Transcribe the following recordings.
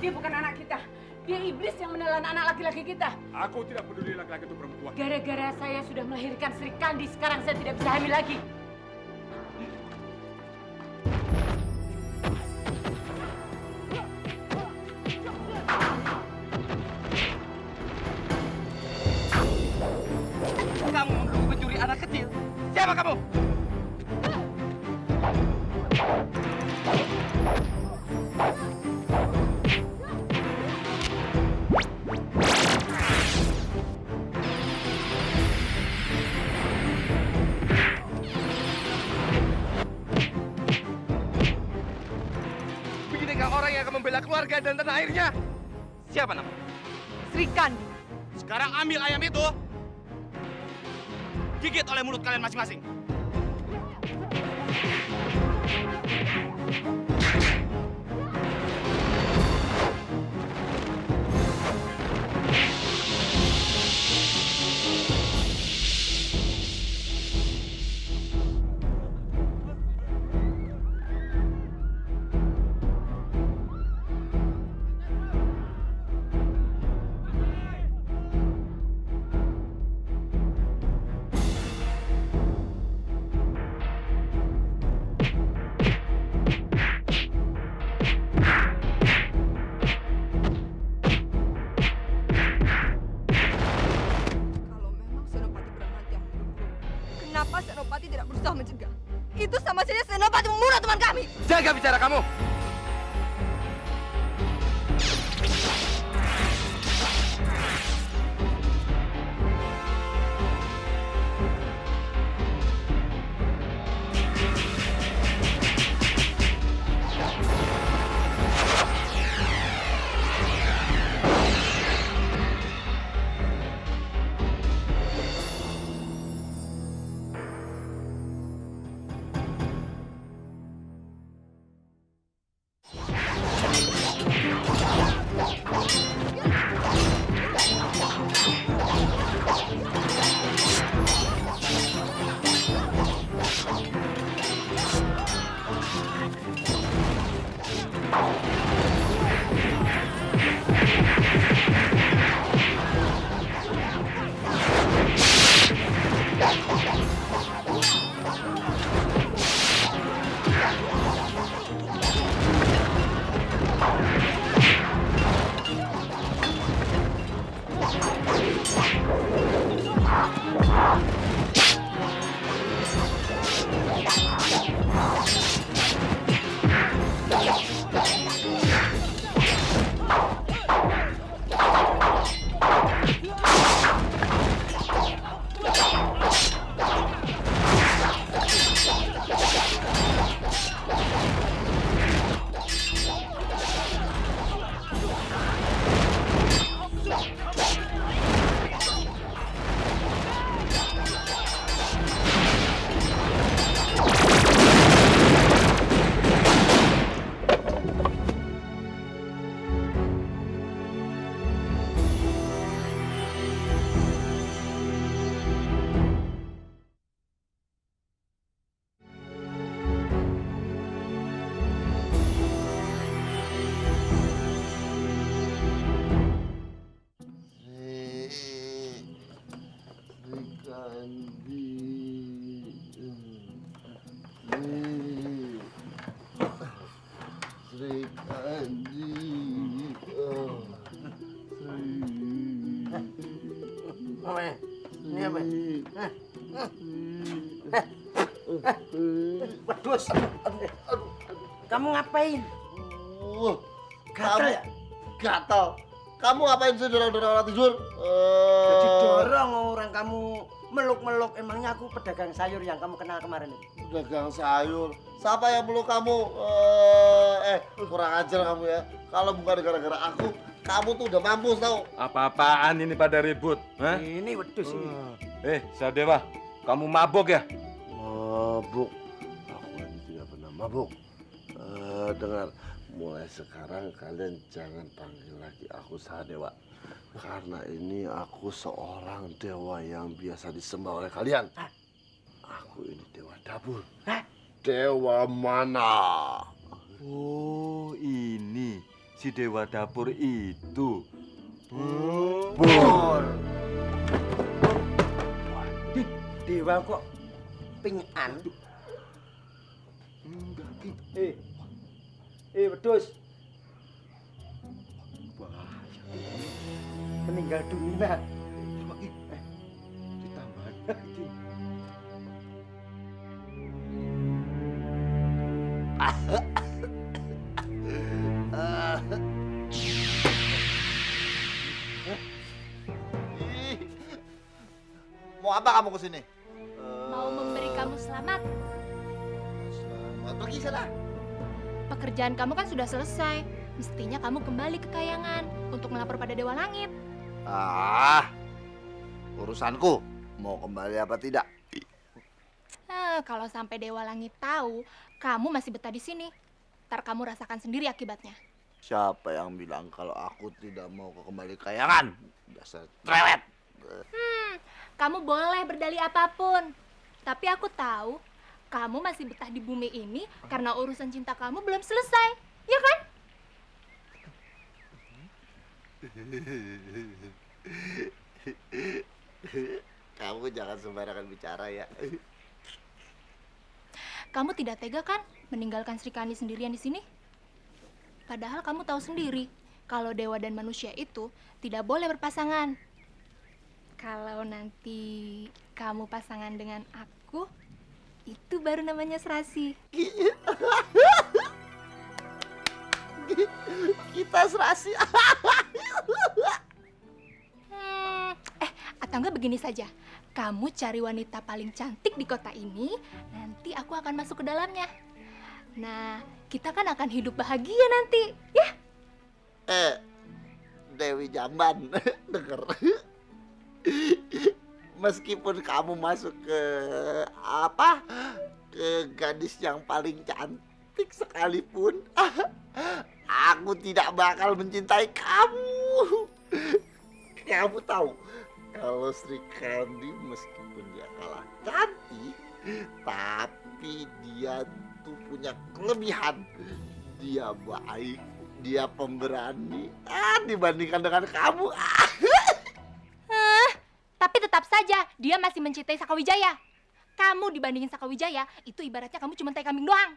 Dia bukan anak kita. Dia iblis yang menelan anak laki-laki kita. Aku tidak peduli laki-laki itu perempuan. Gara-gara saya sudah melahirkan Sri Kandi, sekarang saya tidak bisa hamil lagi. Kamu menuduh pencuri anak kecil. Siapa kamu? Beginikah orang yang akan membela keluarga dan tanah airnya? Siapa nama? Sri Kandi. Sekarang ambil ayam itu. Gigit oleh mulut kalian masing-masing. Kenapa Senopati tidak berusaha mencegah? Itu sama saja Senopati membunuh teman kami. Jaga bicara kamu. Wedus. Kamu ngapain? Gatal ya? Gatal. Kamu ngapain sih dorong-dorong orang tidur? Jadi dorong orang kamu meluk-meluk. Emangnya aku pedagang sayur yang kamu kenal kemarin itu? Pedagang sayur? Siapa yang meluk kamu? Kurang ajar kamu ya. Kalau bukan gara-gara aku, kamu tuh udah mampus tau. Apa-apaan ini pada ribut? Hah? Ini wedus ini. Sadewa, kamu mabuk ya? Mabuk? Aku ini tidak pernah mabuk. Dengar, mulai sekarang kalian jangan panggil lagi aku Sadewa. Karena ini aku seorang dewa yang biasa disembah oleh kalian. Aku ini dewa dapur. Dewa mana? Oh, ini si dewa dapur itu. Bor. Dewa kok pingsan? Enggak, Ki. Wedhus. Meninggal dunia. Coba, Ki. Ditambah, Ki. Mau apa kamu kesini? Mau memberi kamu selamat. Selamat pergi sana. Pekerjaan kamu kan sudah selesai. Mestinya kamu kembali ke Kayangan untuk melapor pada Dewa Langit. Urusanku. Mau kembali apa tidak? Kalau sampai Dewa Langit tahu, kamu masih betah di sini. Ntar kamu rasakan sendiri akibatnya. Siapa yang bilang kalau aku tidak mau kembali ke Kayangan? Dasar cerewet. Kamu boleh berdalih apapun. Tapi aku tahu, kamu masih betah di bumi ini karena urusan cinta kamu belum selesai. Ya kan? Kamu jangan sembarangan bicara ya. Kamu tidak tega kan meninggalkan Sri Kandi sendirian di sini? Padahal kamu tahu sendiri kalau dewa dan manusia itu tidak boleh berpasangan. Kalau nanti kamu pasangan dengan aku, itu baru namanya serasi. Kita serasi. Atau enggak begini saja. Kamu cari wanita paling cantik di kota ini, nanti aku akan masuk ke dalamnya. Nah, kita kan akan hidup bahagia nanti, ya? Dewi Jamban, denger. Meskipun kamu masuk ke gadis yang paling cantik sekalipun, aku tidak bakal mencintai kamu. Kamu tahu, kalau Sri Kandi meskipun dia kalah cantik, tapi dia tuh punya kelebihan. Dia baik, dia pemberani, dibandingkan dengan kamu. Tapi tetap saja dia masih mencintai Sakawijaya. Kamu dibandingin Sakawijaya, itu ibaratnya kamu cuma tai kambing doang.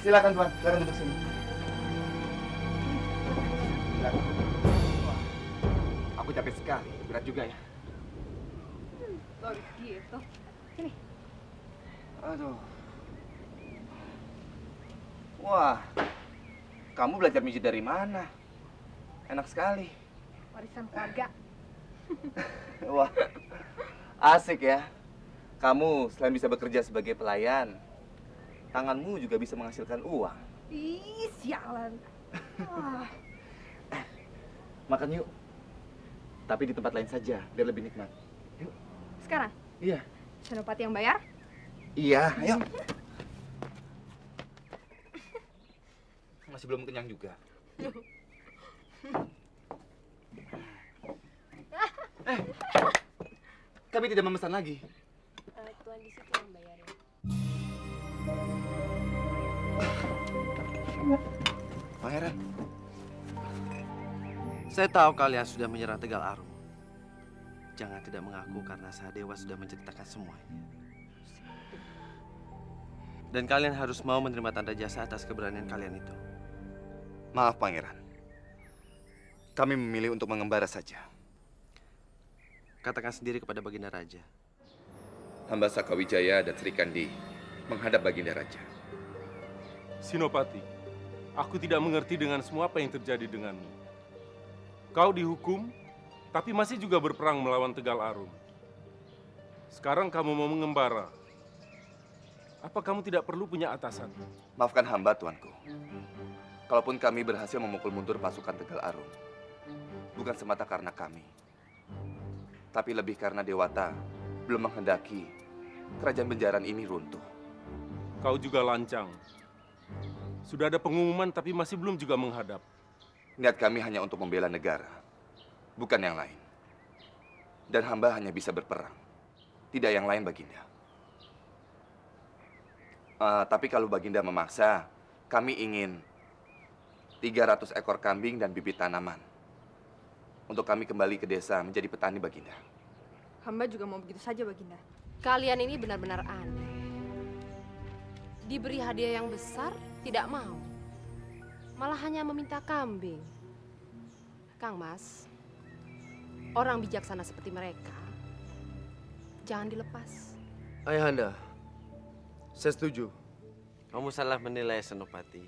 Silakan Tuan, silakan duduk sini. Aku capek sekali, berat juga ya. Bagus gitu. Sini. Aduh. Wah, kamu belajar mijit dari mana? Enak sekali. Warisan keluarga. Wah, asik ya. Kamu selain bisa bekerja sebagai pelayan, tanganmu juga bisa menghasilkan uang. Ih, sialan. Makan yuk. Tapi di tempat lain saja, biar lebih nikmat. Yuk. Sekarang? Iya. Senopati yang bayar? Iya, ayo. Masih belum kenyang juga. Kami tidak memesan lagi. Tuan di situ yang bayar ya. Pangeran, saya tahu kalian sudah menyerang Tegal Arum. Jangan tidak mengaku karena Sahadewa sudah menceritakan semuanya. Dan kalian harus mau menerima tanda jasa atas keberanian kalian itu. Maaf, Pangeran. Kami memilih untuk mengembara saja. Katakan sendiri kepada Baginda Raja. Hamba Sakawijaya dan Sri Kandi menghadap Baginda Raja. Sinopati, aku tidak mengerti dengan semua apa yang terjadi denganmu. Kau dihukum, tapi masih juga berperang melawan Tegal Arum. Sekarang kamu mau mengembara. Apa kamu tidak perlu punya atasan? Maafkan hamba, tuanku. Kalaupun kami berhasil memukul mundur pasukan Tegal Arum, bukan semata karena kami, tapi lebih karena Dewata belum menghendaki kerajaan Benjaran ini runtuh. Kau juga lancang. Sudah ada pengumuman tapi masih belum juga menghadap. Niat kami hanya untuk membela negara, bukan yang lain. Dan hamba hanya bisa berperang, tidak yang lain Baginda. Tapi kalau Baginda memaksa, kami ingin 300 ekor kambing dan bibit tanaman. Untuk kami kembali ke desa menjadi petani Baginda. Hamba juga mau begitu saja, Baginda. Kalian ini benar-benar aneh. Diberi hadiah yang besar, tidak mau. Malah hanya meminta kambing. Kang Mas, orang bijaksana seperti mereka, jangan dilepas. Ayahanda, saya setuju. Kamu salah menilai Senopati.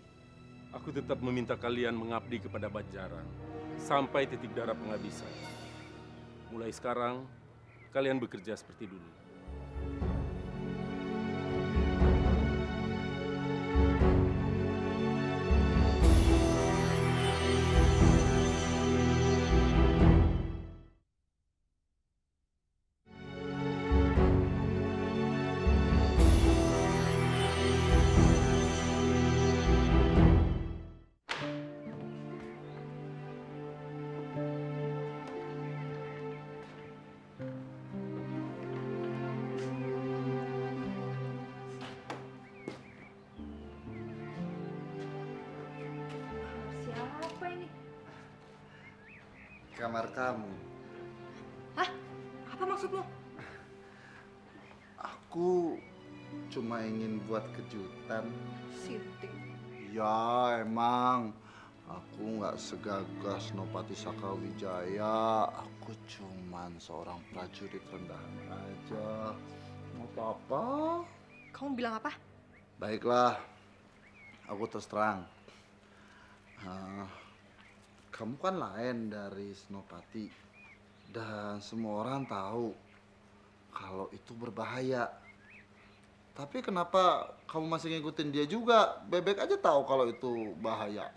Aku tetap meminta kalian mengabdi kepada Banjaran sampai titik darah penghabisan. Mulai sekarang, kalian bekerja seperti dulu. Siapa ini? Kamar kamu. Hah? Apa maksudmu? Aku cuma ingin buat kejutan. Sinting. Ya emang. Aku nggak segagas Senopati Sakawijaya. Aku cuman seorang prajurit rendahan aja. Mau apa? Kamu bilang apa? Baiklah. Aku terus terang. Kamu kan lain dari Senopati. Dan semua orang tahu kalau itu berbahaya. Tapi kenapa kamu masih ngikutin dia juga? Bebek aja tahu kalau itu bahaya.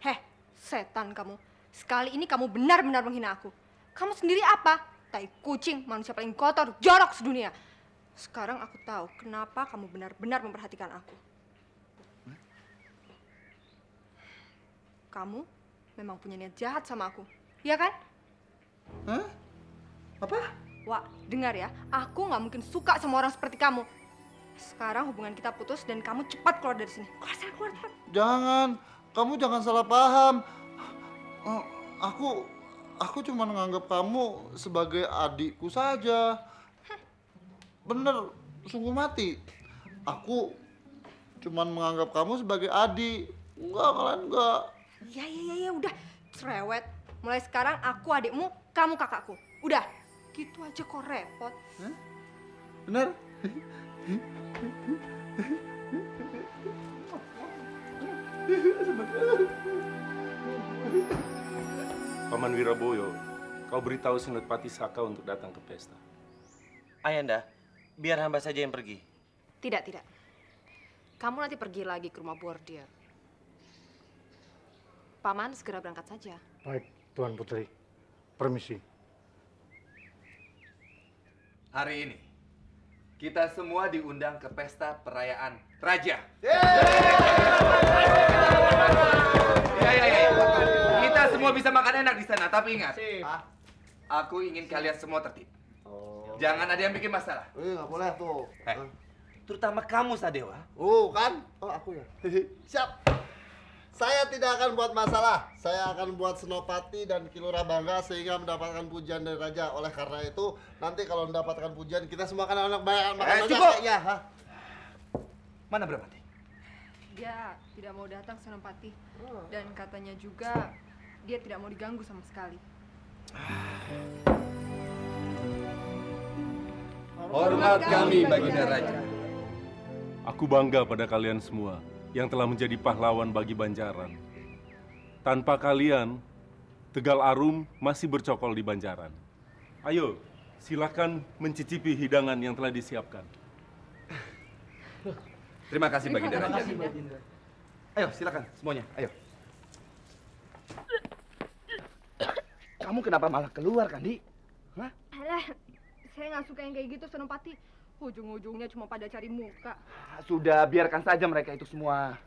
Heh, setan kamu. Sekali ini kamu benar-benar menghina aku. Kamu sendiri apa? Tai kucing, manusia paling kotor, jorok sedunia. Sekarang aku tahu kenapa kamu benar-benar memperhatikan aku. Kamu memang punya niat jahat sama aku, iya kan? Hah? Apa? Wak, dengar ya, aku nggak mungkin suka sama orang seperti kamu. Sekarang hubungan kita putus dan kamu cepat keluar dari sini. Keluar sana, keluar. Jangan, kamu jangan salah paham. Aku cuma menganggap kamu sebagai adikku saja. Bener, sungguh mati. Aku cuma menganggap kamu sebagai adik. Enggak, kalian enggak. Ya, udah. Cerewet. Mulai sekarang aku adikmu, kamu kakakku. Udah, gitu aja kok repot. Hah? Bener? Paman Wiraboyo, kau beritahu Senopati Saka untuk datang ke pesta. Ayahanda, biar hamba saja yang pergi. Tidak. Kamu nanti pergi lagi ke rumah Bordir. Paman segera berangkat saja. Baik, Tuan Putri. Permisi. Hari ini, kita semua diundang ke pesta perayaan Raja. Ya. Kita semua bisa makan enak di sana, tapi ingat, aku ingin kalian semua tertib. Jangan ada yang bikin masalah. Nggak boleh tuh. Terutama kamu, Sadewa. Kan? Oh, aku ya. Siap. Saya tidak akan buat masalah. Saya akan buat Senopati dan Kilura bangga sehingga mendapatkan pujian dari Raja. Oleh karena itu, nanti kalau mendapatkan pujian, kita semua akan anak banyak makan cukup. Ya, Mana Bramati? Dia tidak mau datang Senopati. Dan katanya juga dia tidak mau diganggu sama sekali. Hormat kami Baginda Raja. Aku bangga pada kalian semua yang telah menjadi pahlawan bagi Banjaran. Tanpa kalian, Tegal Arum masih bercokol di Banjaran. Ayo, silakan mencicipi hidangan yang telah disiapkan. Terima kasih Baginda Raja. Ayo, silakan semuanya. Ayo. Kamu kenapa malah keluar, Kandi? Hah? Alah, saya nggak suka yang kayak gitu, Senopati. Ujung-ujungnya cuma pada cari muka. Sudah, biarkan saja mereka itu semua.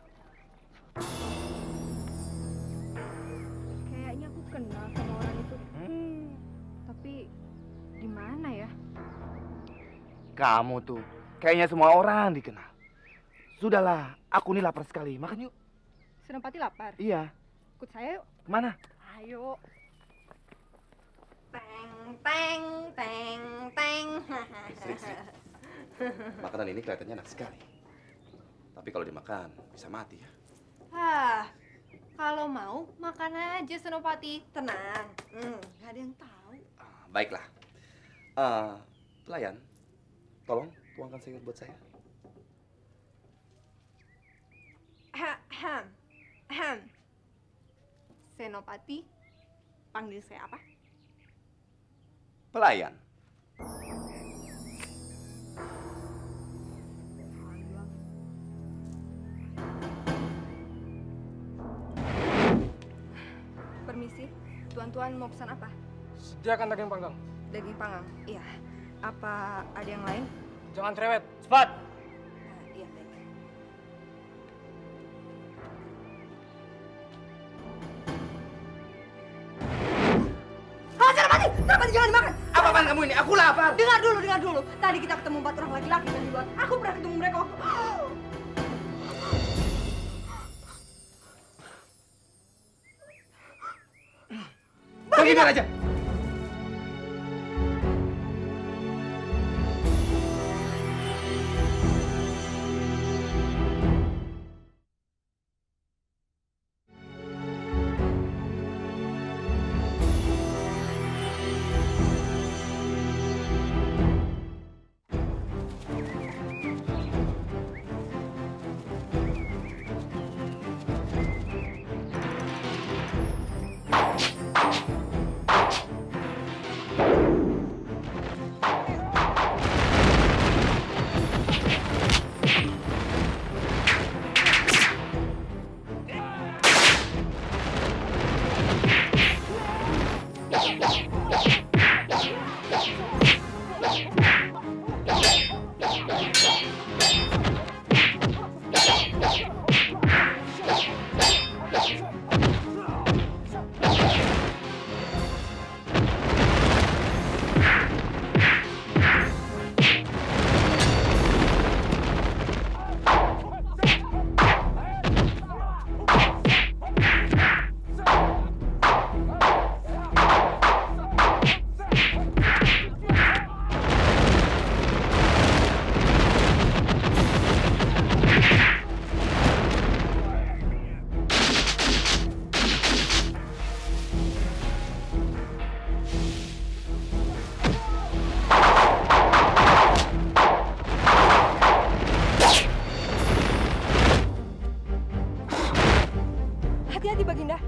Kayaknya aku kenal sama orang itu. Kamu tuh kayaknya semua orang dikenal. Sudahlah, aku ini lapar sekali. Makan yuk. Senopati lapar? Iya. Ikut saya yuk. Kemana? Ayo. Teng, teng, teng, teng. Istri. Makanan ini kelihatannya enak sekali. Tapi kalau dimakan, bisa mati ya. Kalau mau, makan aja Senopati. Tenang. Gak ada yang tahu. Baiklah. Pelayan, tolong tuangkan sayur buat saya. Senopati, panggil saya apa? Pelayan. Permisi, tuan-tuan mau pesan apa? Sediakan daging panggang. Daging panggang, iya. Apa ada yang lain? Jangan cerewet, cepat! Iya, baik. Senopati! Senopati, jangan dimakan! Apaan kamu ini? Aku lapar! Dengar dulu. Tadi kita ketemu 4 orang laki-laki di luar. Aku pernah ketemu mereka waktu... Bagaimana aja? Hati-hati, Baginda.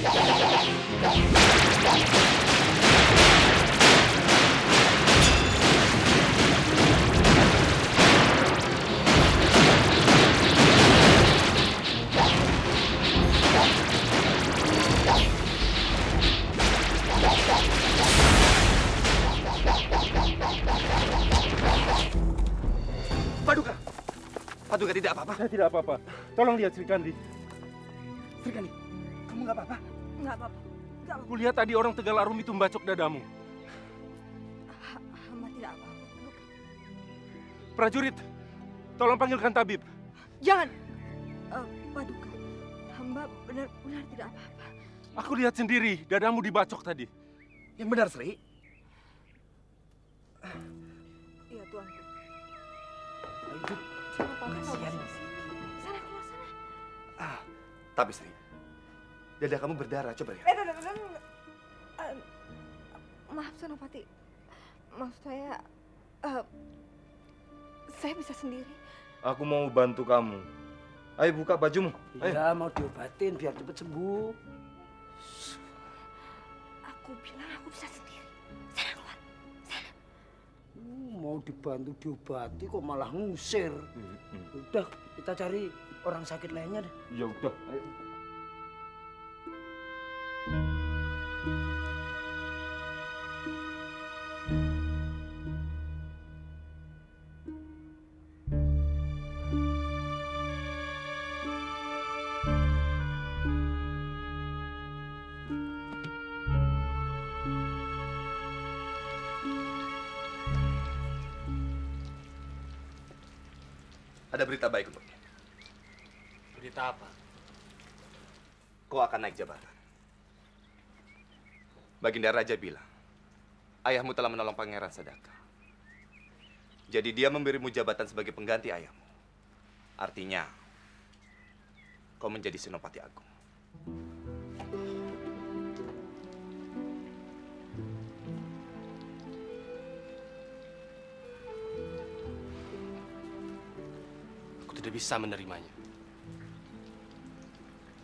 Paduka! Paduka tidak apa-apa? Saya tidak apa-apa. Tolong lihat Sri Kandi. Sri Kandi, kamu nggak apa-apa? Nggak apa-apa. Nggak apa-apa. Kulihat tadi orang Tegal Arum itu membacok dadamu. Hamba tidak apa-apa. Prajurit, tolong panggilkan tabib. Jangan. Paduka, hamba benar-benar tidak apa-apa. Aku lihat sendiri, dadamu dibacok tadi. Yang benar, Sri? Iya, Tuanku. Kasihan. Sana, keluar sana. Tapi Sri, dada kamu berdarah, coba lihat. Maaf, Senopati. Maksud saya bisa sendiri. Aku mau bantu kamu. Ayo buka bajumu. Iya, mau diobatin biar cepat sembuh. Aku bilang aku bisa sendiri. Sana, keluar. Sana. Mau dibantu diobati kok malah ngusir. Udah, kita cari orang sakit lainnya deh. Ya udah, ayo. Ada berita baik untuknya. Berita apa? Kau akan naik jabatan. Baginda Raja bilang, ayahmu telah menolong Pangeran Sadaka. Jadi dia memberimu jabatan sebagai pengganti ayahmu. Artinya, kau menjadi Senopati Agung. Tidak bisa menerimanya.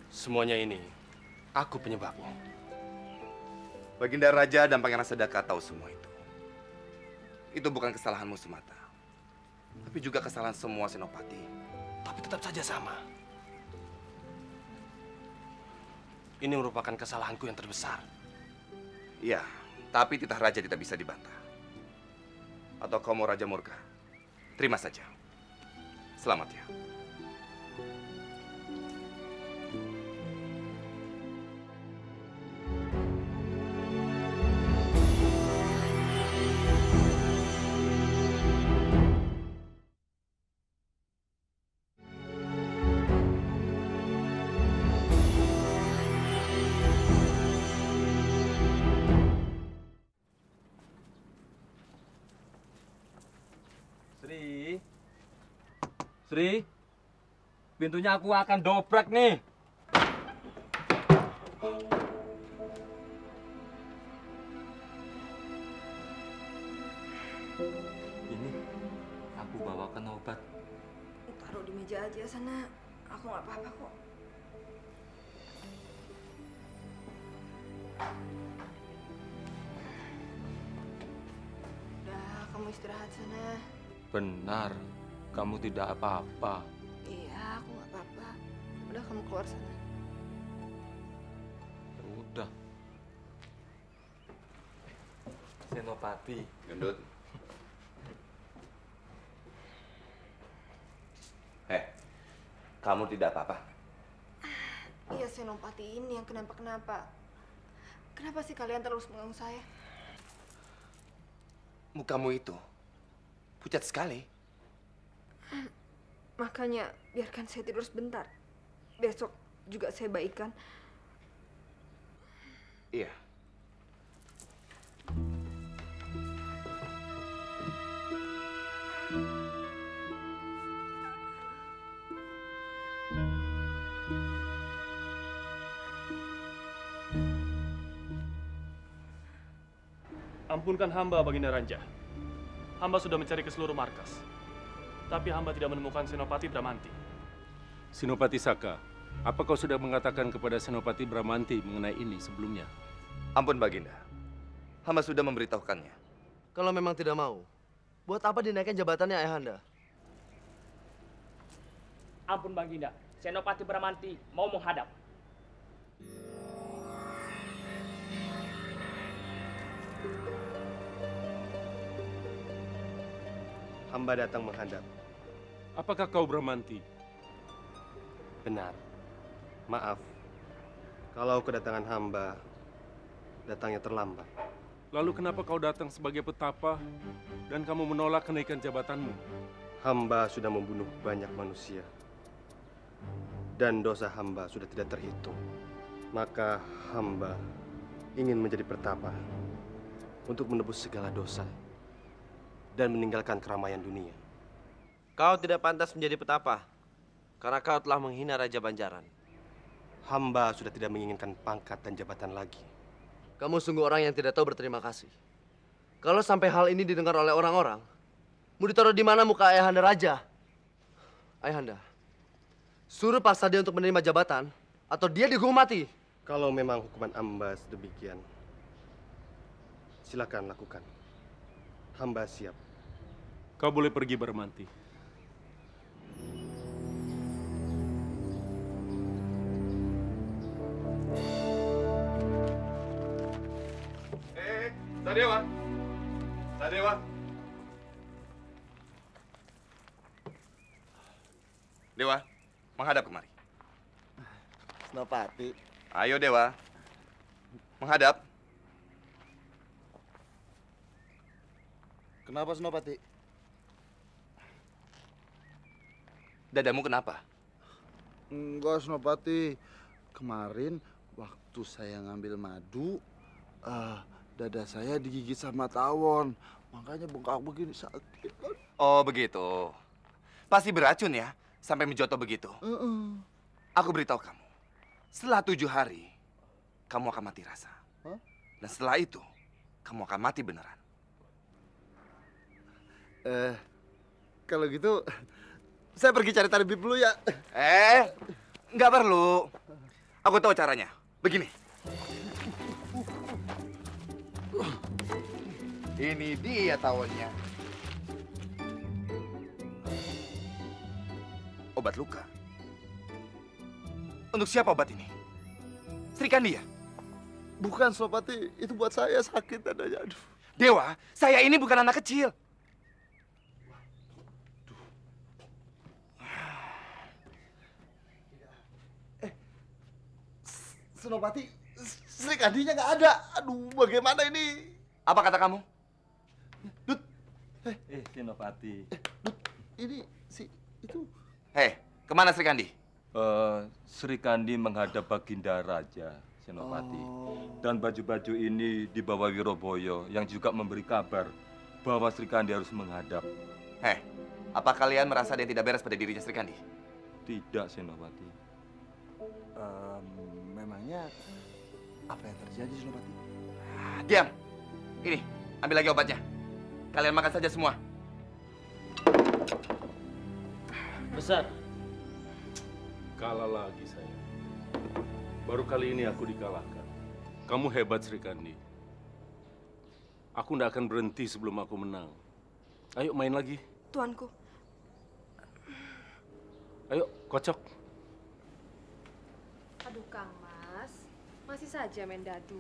Semuanya ini, aku penyebabnya. Baginda Raja dan Pangeran Sadaka tahu semua itu. Itu bukan kesalahanmu semata, tapi juga kesalahan semua senopati. Tapi tetap saja sama. Ini merupakan kesalahanku yang terbesar. Iya, tapi titah raja tidak bisa dibantah. Atau kau mau Raja Murka? Terima saja. Selamat ya. Sri, pintunya aku akan dobrak nih. Ini, aku bawakan obat. Taruh di meja aja sana. Aku nggak apa-apa kok. Udah, kamu istirahat sana. Benar, kamu tidak apa-apa. Iya, aku nggak apa-apa. Udah, kamu keluar sana. Ya udah. Senopati. Gendut. Kamu tidak apa-apa? Iya, Senopati ini yang kenapa-kenapa. Kenapa sih kalian terus mengganggu saya? Mukamu itu pucat sekali. Makanya biarkan saya tidur sebentar. Besok juga saya baikan. Iya. Ampunkan hamba, Baginda Raja. Hamba sudah mencari ke seluruh markas. Tapi hamba tidak menemukan Senopati Bramanti. Senopati Saka, Apa kau sudah mengatakan kepada Senopati Bramanti mengenai ini sebelumnya? Ampun Baginda, hamba sudah memberitahukannya. Kalau memang tidak mau, buat apa dinaikkan jabatannya Ayahanda? Ampun Baginda, Senopati Bramanti mau menghadap. Hamba datang menghadap. Apakah kau Bramanti? Benar. Maaf, kalau kedatangan hamba datangnya terlambat. Lalu kenapa kau datang sebagai petapa dan kamu menolak kenaikan jabatanmu? Hamba sudah membunuh banyak manusia. Dan dosa hamba sudah tidak terhitung. Maka hamba ingin menjadi petapa untuk menebus segala dosa dan meninggalkan keramaian dunia. Kau tidak pantas menjadi petapa karena kau telah menghina Raja Banjaran. Hamba sudah tidak menginginkan pangkat dan jabatan lagi. Kamu sungguh orang yang tidak tahu berterima kasih. Kalau sampai hal ini didengar oleh orang-orang, mau ditaruh di mana muka Ayahanda Raja? Ayahanda, suruh paksa dia untuk menerima jabatan, atau dia dihukum mati. Kalau memang hukuman hamba sedemikian, silakan lakukan. Hamba siap. Kau boleh pergi Bramanti. Sadewa. Sadewa. Dewa, menghadap kemari. Senopati. Ayo Dewa. Menghadap. Kenapa Senopati? Dadamu kenapa? Enggak Senopati. Kemarin waktu saya ngambil madu, dada saya digigit sama tawon. Makanya bengkak begini sakit. Oh begitu. Pasti beracun ya, sampai menjoto begitu. Aku beritahu kamu, setelah 7 hari, kamu akan mati rasa. Dan setelah itu, kamu akan mati beneran. Kalau gitu, saya pergi cari tabib dulu ya. Nggak perlu. Aku tahu caranya. Begini. Ini dia tawonnya. Obat luka. Untuk siapa obat ini? Srikandi ya? Bukan Senopati, itu buat saya sakit dadanya. Aduh. Dewa, saya ini bukan anak kecil. Senopati, Srikandinya nggak ada. Aduh, bagaimana ini? Apa kata kamu? Senopati. Ini itu. Kemana Srikandi? Srikandi menghadap Baginda Raja, Senopati. Dan baju-baju ini dibawa Wiroboyo yang juga memberi kabar bahwa Srikandi harus menghadap. Apa kalian merasa ada yang tidak beres pada dirinya Srikandi? Tidak, Senopati. Memangnya apa yang terjadi, Senopati? Diam. Ini, ambil lagi obatnya. Kalian makan saja semua. Besar. Kalah lagi saya. Baru kali ini aku dikalahkan. Kamu hebat Srikandi. Aku tidak akan berhenti sebelum aku menang. Ayo main lagi. Tuanku. Ayo, kocok. Aduh Kang Mas, masih saja main dadu.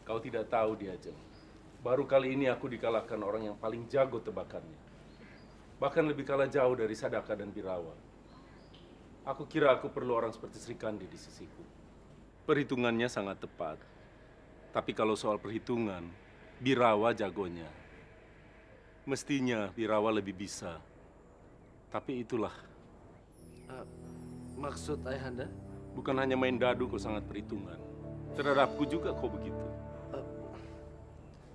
Kau tidak tahu Diajeng. Baru kali ini aku dikalahkan orang yang paling jago tebakannya. Bahkan lebih kalah jauh dari Sadaka dan Birawa. Aku kira aku perlu orang seperti Srikandi di sisiku. Perhitungannya sangat tepat. Tapi kalau soal perhitungan, Birawa jagonya. Mestinya Birawa lebih bisa. Tapi itulah. Maksud Ayahanda? Bukan hanya main dadu kau sangat perhitungan. Terhadapku juga kau begitu.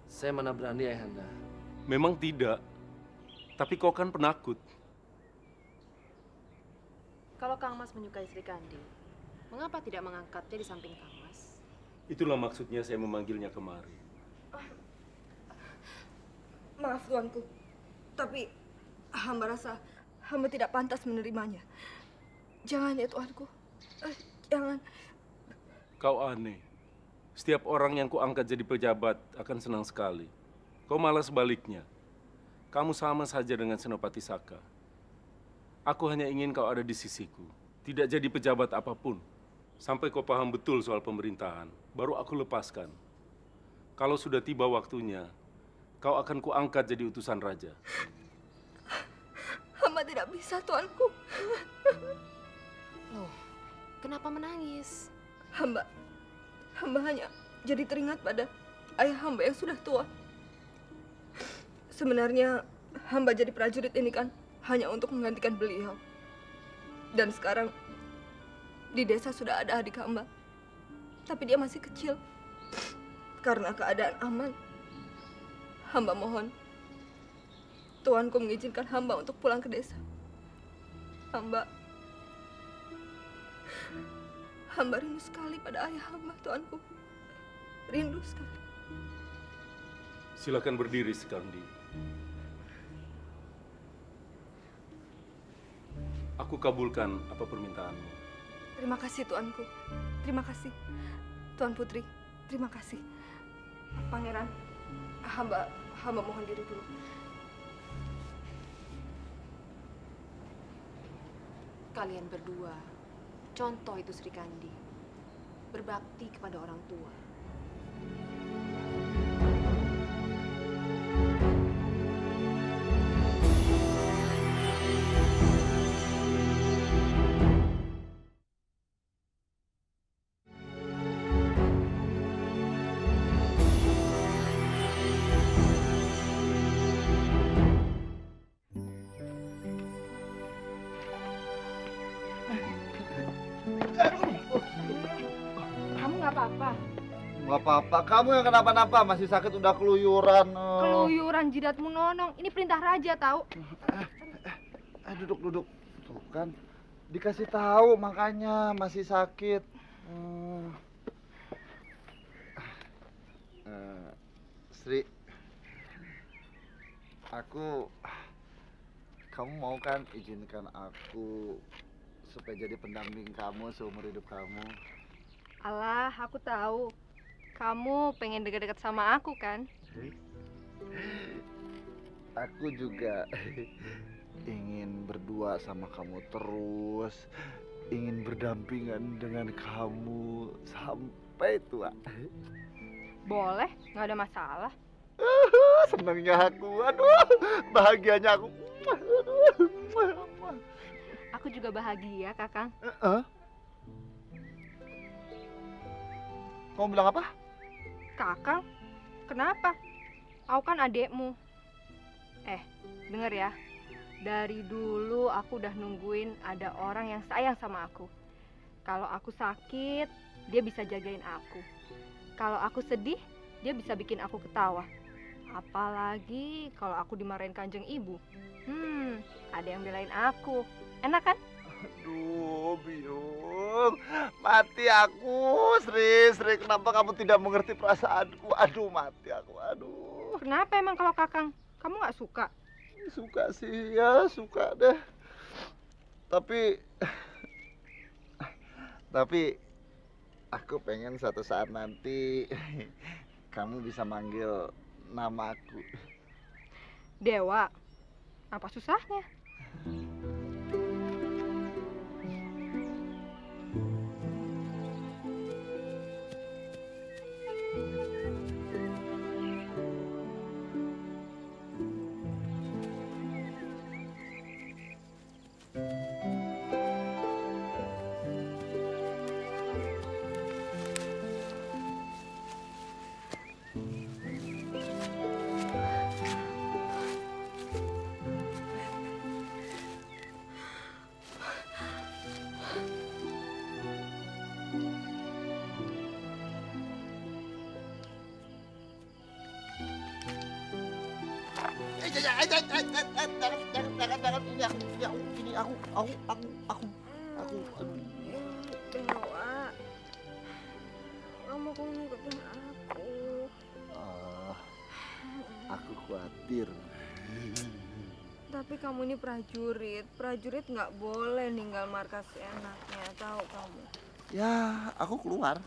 Saya mana berani Ayahanda. Memang tidak. Tapi kau kan penakut. Kalau Kang Mas menyukai Srikandi, mengapa tidak mengangkatnya di samping Kang Mas? Itulah maksudnya saya memanggilnya kemari. Maaf tuanku, tapi hamba rasa hamba tidak pantas menerimanya. Jangan ya tuanku. Jangan. Kau aneh. Setiap orang yang kuangkat jadi pejabat akan senang sekali. Kau malah sebaliknya. Kamu sama saja dengan Senopati Saka. Aku hanya ingin kau ada di sisiku. Tidak jadi pejabat apapun. Sampai kau paham betul soal pemerintahan. Baru aku lepaskan. Kalau sudah tiba waktunya, kau akan kuangkat jadi utusan raja. Hamba tidak bisa, tuanku. Loh, kenapa menangis? Hamba hanya jadi teringat pada ayah hamba yang sudah tua. Sebenarnya hamba jadi prajurit ini kan hanya untuk menggantikan beliau. Dan sekarang di desa sudah ada adik hamba. Tapi dia masih kecil. Karena keadaan aman, hamba mohon tuanku mengizinkan hamba untuk pulang ke desa. Hamba rindu sekali pada ayah hamba, tuanku. Rindu sekali. Silakan berdiri, Sikandi. Aku kabulkan apa permintaanmu. Terima kasih, tuanku. Terima kasih. Tuan Putri, terima kasih. Pangeran, hamba mohon diri dulu. Kalian berdua, contoh itu Sri Kandi. Berbakti kepada orang tua. Kamu nggak apa-apa? Nggak apa-apa. Kamu yang kenapa-napa, masih sakit udah keluyuran. Keluyuran jidatmu nonong. Ini perintah raja, tahu? Duduk. Tuh kan, dikasih tahu makanya masih sakit. Sri, kamu mau kan izinkan aku supaya jadi pendamping kamu seumur hidup kamu? Alah, aku tahu. Kamu pengen dekat-dekat sama aku, kan? Aku juga ingin berdua sama kamu terus. Ingin berdampingan dengan kamu sampai tua. Boleh, nggak ada masalah. Senangnya aku, aduh, bahagianya aku. Aku juga bahagia, Kakang. Kamu bilang apa? Kakang, kenapa? Aku kan adekmu. Denger ya. Dari dulu aku udah nungguin ada orang yang sayang sama aku. Kalau aku sakit, dia bisa jagain aku. Kalau aku sedih, dia bisa bikin aku ketawa. Apalagi kalau aku dimarahin Kanjeng Ibu. Ada yang belain aku. Enak kan? Aduh, Biung, mati aku, Sri, kenapa kamu tidak mengerti perasaanku? Aduh, mati aku, aduh. Kenapa emang kalau Kakang? Kamu nggak suka? Suka sih, ya suka deh. Tapi aku pengen suatu saat nanti kamu bisa manggil nama aku. Dewa, apa susahnya? Jangan, ini aku, aduh. Dewa, kamu kok ngikutin aku? Aku khawatir. Tapi kamu ini prajurit. Prajurit nggak boleh ninggal markas enaknya, tahu kamu? Ya, aku keluar.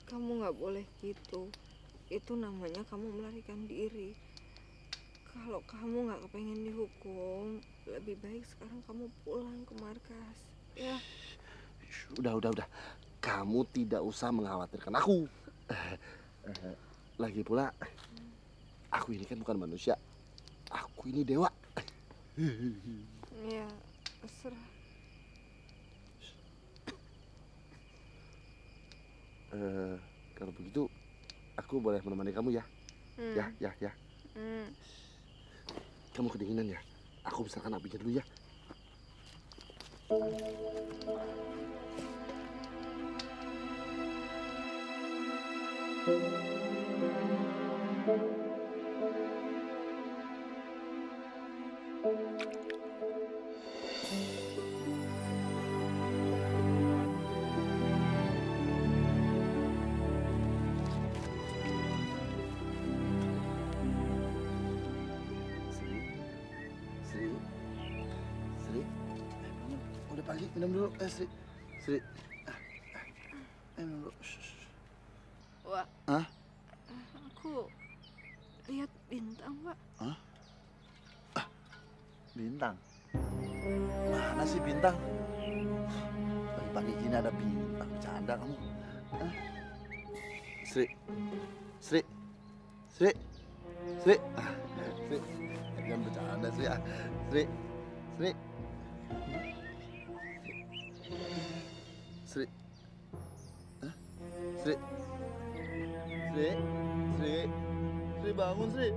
Kamu nggak boleh gitu. Itu namanya kamu melarikan diri. Kalau kamu nggak kepengen dihukum, lebih baik sekarang kamu pulang ke markas. Ya. Udah. Kamu tidak usah mengkhawatirkan aku. Lagi pula, aku ini kan bukan manusia. Aku ini dewa. Ya, terserah. Kalau begitu, aku boleh menemani kamu ya? Ya. Kamu kedinginan ya? Aku misalkan apinya dulu ya. Sri, udah pagi, minum dulu. Sri. Minum dulu. Wak. Hah? Aku lihat bintang, Wak. Hah? Bintang? Mana sih bintang? Pagi-pagi gini ada bintang, bercanda kamu. Hah? Sri. Jangan bercanda, Sri. Sri. Hah? Sri bangun, Sri.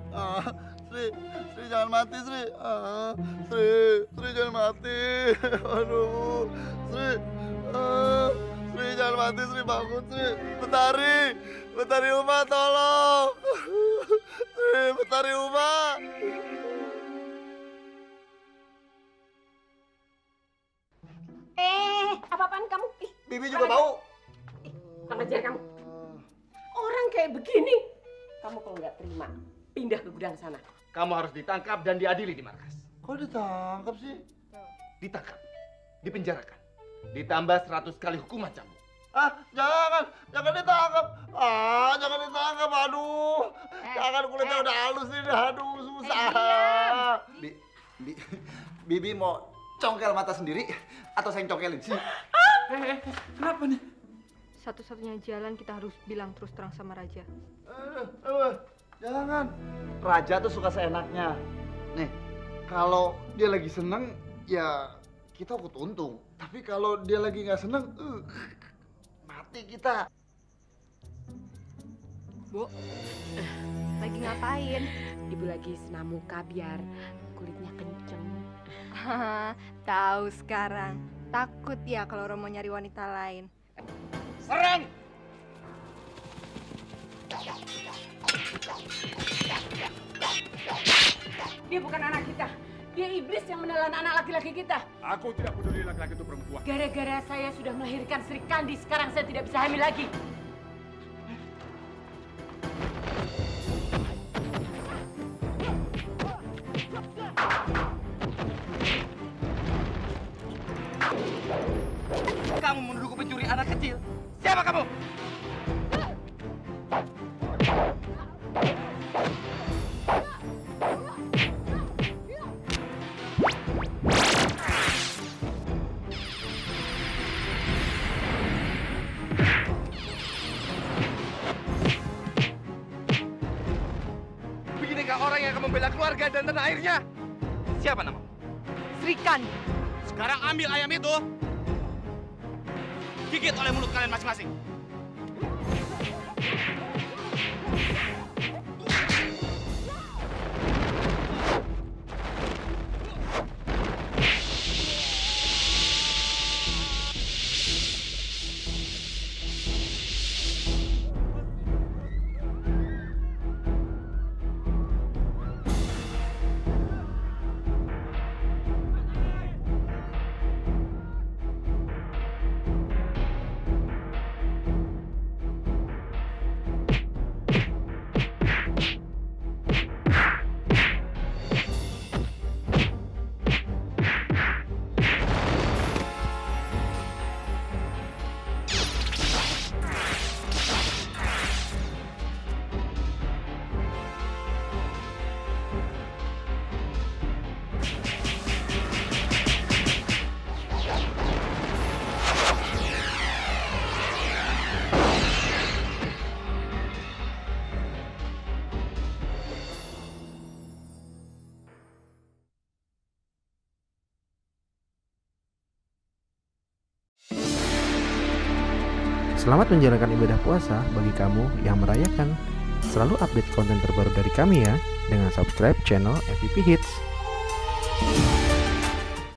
Sri jangan mati, Sri. Sri jangan mati. Aduh, Sri jangan mati, Sri bangun, Sri. Betari Uma tolong. Sri, Betari Uma. Apa-apaan kamu? Bibi juga bau. Kurang ajar kamu. Orang kayak begini, kamu kalau nggak terima, pindah ke gudang sana. Kamu harus ditangkap dan diadili di markas. Kok ditangkap sih? Ditangkap, dipenjarakan, ditambah 100 kali hukuman cambuk. Jangan ditangkap. Jangan ditangkap. Aduh, jangan, kulitnya udah halus ini. Aduh, susah. Bibi mau congkel mata sendiri atau saya congkelin sih? Kenapa nih? Satu-satunya jalan kita harus bilang terus terang sama Raja. Jangan. Raja tuh suka seenaknya. Nih, kalau dia lagi seneng, ya kita ikut untung. Tapi kalau dia lagi nggak seneng, mati kita. Bu, Lagi ngapain? Ibu lagi senam muka biar kulitnya kenceng. Tahu sekarang. Takut ya kalau Romo nyari wanita lain. Serang! Dia bukan anak kita. Dia iblis yang menelan anak laki-laki kita. Aku tidak peduli laki-laki itu perempuan. Gara-gara saya sudah melahirkan Sri Kandi, sekarang saya tidak bisa hamil lagi. Kamu menuduhku pencuri anak kecil. Siapa kamu? Beginikah orang yang akan membela keluarga dan tanah airnya? Siapa namamu? Sri Kandi. Sekarang ambil ayam itu. Gigit oleh mulut kalian masing-masing. Selamat menjalankan ibadah puasa bagi kamu yang merayakan. Selalu update konten terbaru dari kami ya, dengan subscribe channel MVP Hits.